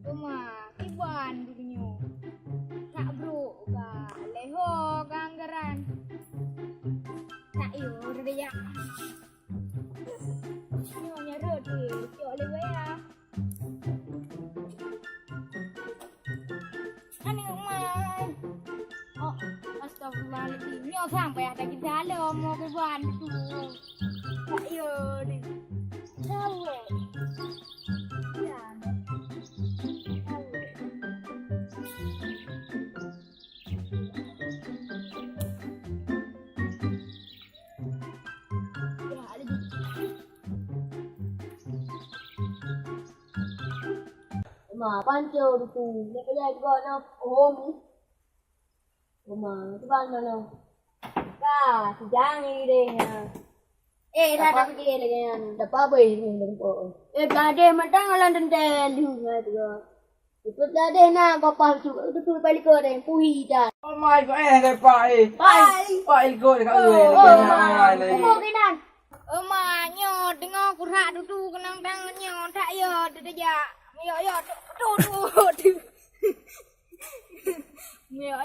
Uma, iban dulunya. Tak bro ka, leho ka anggaran. Tak yo udah ya. Nyonya rodi, yo lewe ya. Ani uma. Oh, astagfirullahaladzim. Nyo sampai ada di dalam mau ke bantu. Tak yo di. Sawe. Ya. Mà ban chiều thì tù để cái này gọi nào ôm đi mà cái ban nào nào cả thì giang đi đây nha ra đập kia là cái đập ba bì mình đừng có cả đây mà đang làm đến đây lưu ngay được itu tadi na bapak itu balik ke ada puhi dah Oh my god, cái pai. Pai go dekat ue. Mau kinan Uma nyo dengar kurak dudu kenang tangan nyo tak yo deja. Yo yo du. Yo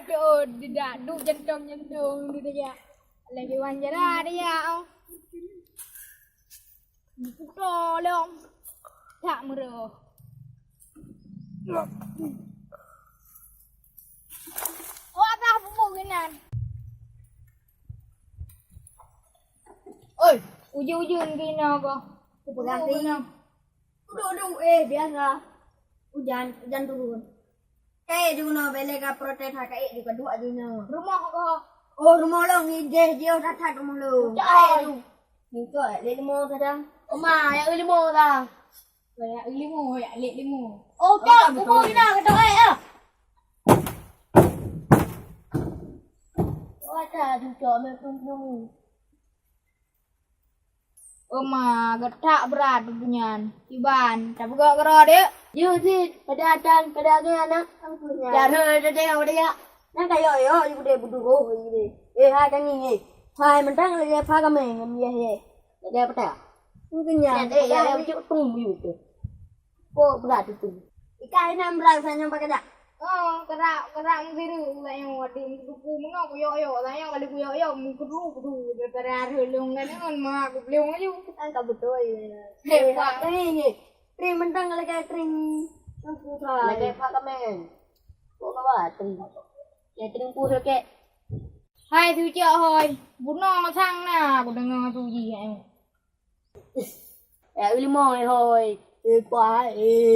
do tidak du jentong deja. Lagi wanjara dia. Puto long. Tak mero. Oh apa pemungkinan? Oi, ujung-ujung gini kok. berganti duduk biasa hujan turun kayak di mana beli ka protes kayak di kedua di mana Rumah kok. oh rumah lo ni dia dah tak rumah lo Jauh. ni tu le limo kadang oma ya limo dah Kayak limo ya, lek limo. oh tak mau kena kata ah oh tak juga memang nunggu Oma getak berat bunyan. Iban, tak buka kero dia. you sih pada anak ya thôi dia tengok dia nak kayo yo you dia budu go ini hai kan ni hai mentang lagi pha ka men ngam ye dia pata mungkin ya ya cuk tung you tu ko berat itu ikai nam berat saya pakai dak Oh, gerak biru lah yang wadim kuku mengo yo lah yang kali yo kudu gerak relung kan on ma ku leung aja. kan ka betul Hebat. ini tri mentang lagi tri lagi pha ka men ko ka ba tri ya tri pu ke Hai thứ chợ hồi, bún no sang nè, của đừng ngờ dù gì em. ya limo thôi quá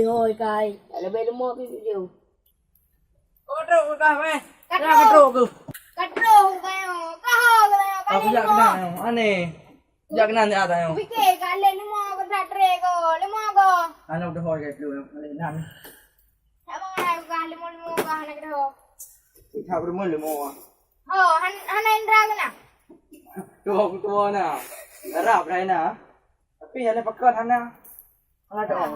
thôi cay là bên limo cái điều Kau dah meh. Cắt Dah rô. kau tu. Cắt rô kayo, kaho kayo, Aku jak kena. Ane. Jak kena ni ada yang. Bike kale limo ko sa tre ko, limo ko. Ane udah hoi kat dulu. Ane nan. Sama nga ko limo ka hanak do. Tak bermul lemo. Oh, Indra ka na. Tua na. Darap dah na. Tapi ada pakai hana. Hana dah.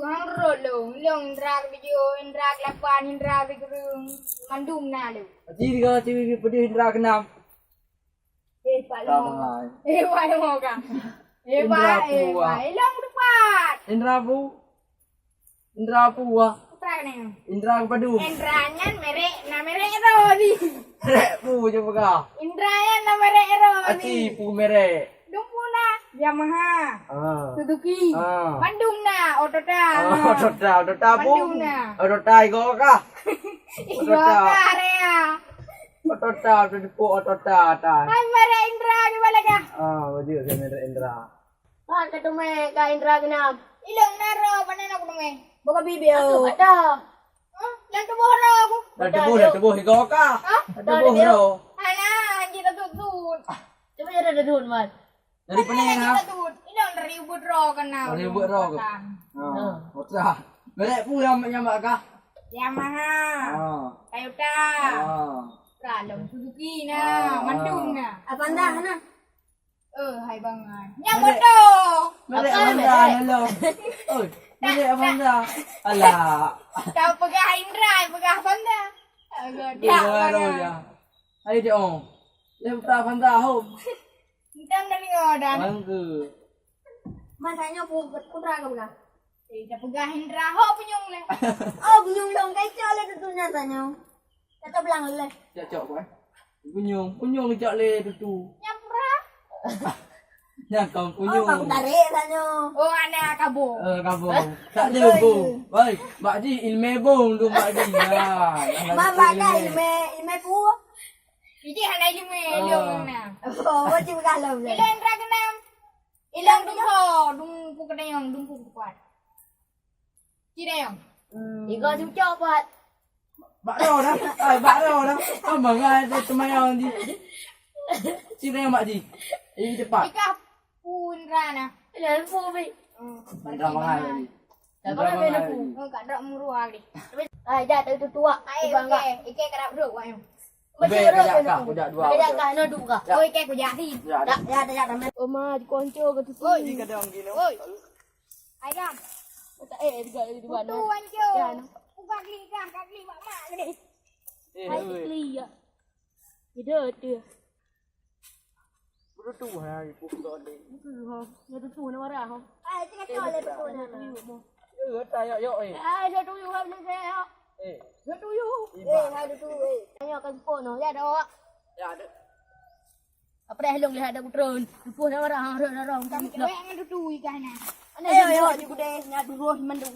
Hang rolong, Indra ka video, Indra ka lapan, Indra ka kurung, mandum na lo. Jadi kau TV pedih Indra kena. Palo. Wai mo ka. Wai long depat. Indra pu ah. Putra ka na. Indra padu. Indra nyan mere rodi. Rek pu je pega. Indra yan na mere rodi. Aci pu mere. Dumpuna Yamaha, Suzuki, Ah. Bandung na, Otota. Otota pu. Bandung na. Otota igo ka. Iyo ka area. Otota pu otota ta. Ay mere Indra gimana ka? Wajib saya mere Indra. kan ketume ka Indra kenam Ilong naro panen aku dong boka bibio ada Yang tu bohro aku. Dah tebuh igo ka. Tebuh ro. Ana kita tutut. coba ada dun man Dari pening ha. Kita tutut. Ilong dari ubud ro kana. Ribut ro ke. Otra. Mere pu yang nyambak ka. Yamaha, Toyota, Pralong Suzuki na, Bandung na. apa anda hana Hai bangan. Yang bodoh. Mere Amanda hello. Oi, mere Amanda. Alah. Tahu pegah Indra, pegah Banda. Agak Dia dak ro ya. Ai dia on. Dia ta Amanda ho. Entang dari ngodan. Bangke. masanya putra ka buka Kita pegahin raho penyung le. Oh, bunyong long kay cale tu nyata nyo. Kata belang le. Cok ko eh. Punyung cok le tu. Nyapra. Nyakam Oh, punyung. bang tarik lah nyo. Oh, anak kabo. Kabo. Tak ada bong. Baik, Mak Ji ilmu bong tu Mak Ji. Mama ka ilme pu. Ini hanya ilmu ilmu na. Oh, wajib kalau le. Ilang ragenam. Ilang dungho, dung pukenayong, dung pukuat. Cinayong. Iko sucok buat. Bak ro dah. Bak ro dah. Abang ada temayang di. Sini Mak Ji. Ini cepat. Ika pun rana. Ile pu bi. Dah mahal ni. Tak boleh bela pu. Oh, kat dak muruah ni. Ai dah tu tua. Ai, okey. Ike kerap duduk wang. Lebih kajak kak. Budak dua. Kajak kak no duk kak. Oh, ike ku jadi. Ya, Tak ya tak dah. Oma konco ke tu. Oi, jika ada orang gini. Oi. Ai gam. Tak juga di mana. Tu anjo. Buka kaki mak mak ni. Hai kli ya. Ida tu. Budak tu hai pukul ni. Ya tu na marah ha. Ai cakap kau le betul na. Ya, tak yo eh. Ai saya tu ha ni saya. Eh, Saya tu hai tu Ayo kan pun no ya dah. ya ada. Apa dah long lihat ada putron. Lupa na marah ha orang. Kam kewek ngan tu ikan na. Ayo yo di kude nya dulu man du.